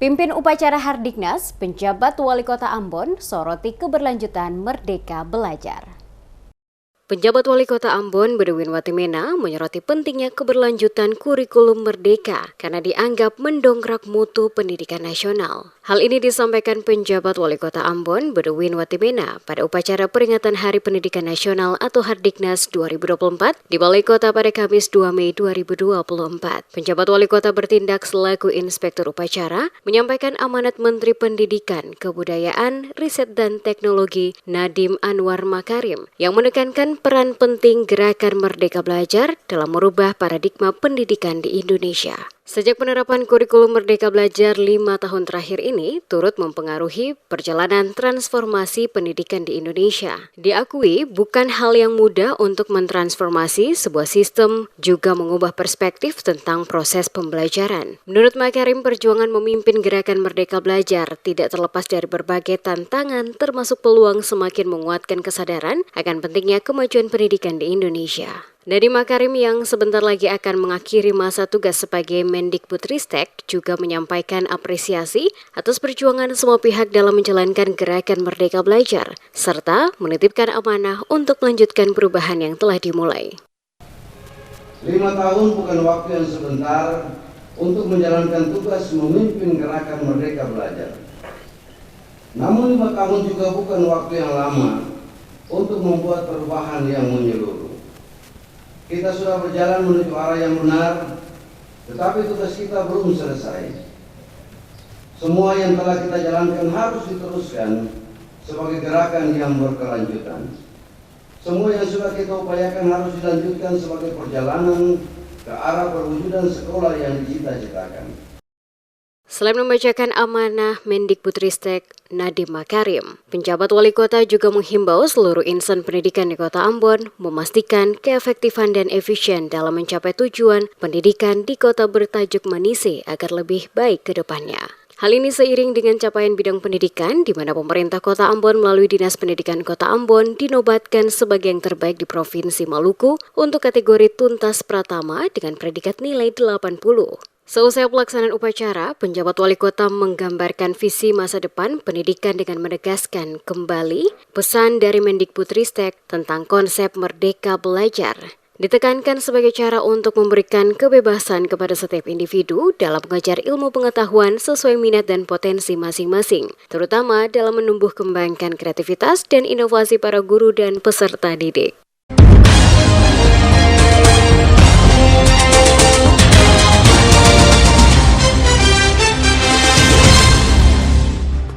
Pimpin upacara Hardiknas, penjabat Wali Kota Ambon, soroti keberlanjutan Merdeka Belajar. Penjabat Wali Kota Ambon, Bedouin Watimena, menyoroti pentingnya keberlanjutan kurikulum Merdeka karena dianggap mendongkrak mutu pendidikan nasional. Hal ini disampaikan penjabat Wali Kota Ambon, Bedouin Watimena, pada upacara peringatan Hari Pendidikan Nasional atau Hardiknas 2024 di Balai Kota pada Kamis 2 Mei 2024. Penjabat Wali Kota bertindak selaku inspektur upacara, menyampaikan amanat Menteri Pendidikan, Kebudayaan, Riset dan Teknologi Nadiem Anwar Makarim yang menekankan peran penting gerakan Merdeka Belajar dalam merubah paradigma pendidikan di Indonesia. Sejak penerapan kurikulum Merdeka Belajar 5 tahun terakhir ini turut mempengaruhi perjalanan transformasi pendidikan di Indonesia. Diakui bukan hal yang mudah untuk mentransformasi sebuah sistem, juga mengubah perspektif tentang proses pembelajaran. Menurut Makarim, perjuangan memimpin gerakan Merdeka Belajar tidak terlepas dari berbagai tantangan, termasuk peluang semakin menguatkan kesadaran akan pentingnya kemajuan pendidikan di Indonesia. Nadiem Makarim yang sebentar lagi akan mengakhiri masa tugas sebagai Mendikbudristek juga menyampaikan apresiasi atas perjuangan semua pihak dalam menjalankan gerakan Merdeka Belajar, serta menitipkan amanah untuk melanjutkan perubahan yang telah dimulai. 5 tahun bukan waktu yang sebentar untuk menjalankan tugas memimpin gerakan Merdeka Belajar. Namun 5 tahun juga bukan waktu yang lama untuk membuat perubahan yang menyeluruh. Kita sudah berjalan menuju arah yang benar, tetapi tugas kita belum selesai. Semua yang telah kita jalankan harus diteruskan sebagai gerakan yang berkelanjutan. Semua yang sudah kita upayakan harus dilanjutkan sebagai perjalanan ke arah perwujudan sekolah yang dicita-citakan. Selain membacakan amanah Mendikbudristek Nadiem Makarim, penjabat Wali Kota juga menghimbau seluruh insan pendidikan di Kota Ambon memastikan keefektifan dan efisien dalam mencapai tujuan pendidikan di kota bertajuk Manise agar lebih baik ke depannya. Hal ini seiring dengan capaian bidang pendidikan di mana pemerintah Kota Ambon melalui Dinas Pendidikan Kota Ambon dinobatkan sebagai yang terbaik di Provinsi Maluku untuk kategori tuntas pratama dengan predikat nilai 80. Seusai pelaksanaan upacara, penjabat Wali Kota menggambarkan visi masa depan pendidikan dengan menegaskan kembali pesan dari Mendikbudristek tentang konsep Merdeka Belajar. Ditekankan sebagai cara untuk memberikan kebebasan kepada setiap individu dalam mengajar ilmu pengetahuan sesuai minat dan potensi masing-masing, terutama dalam menumbuh kembangkan kreativitas dan inovasi para guru dan peserta didik.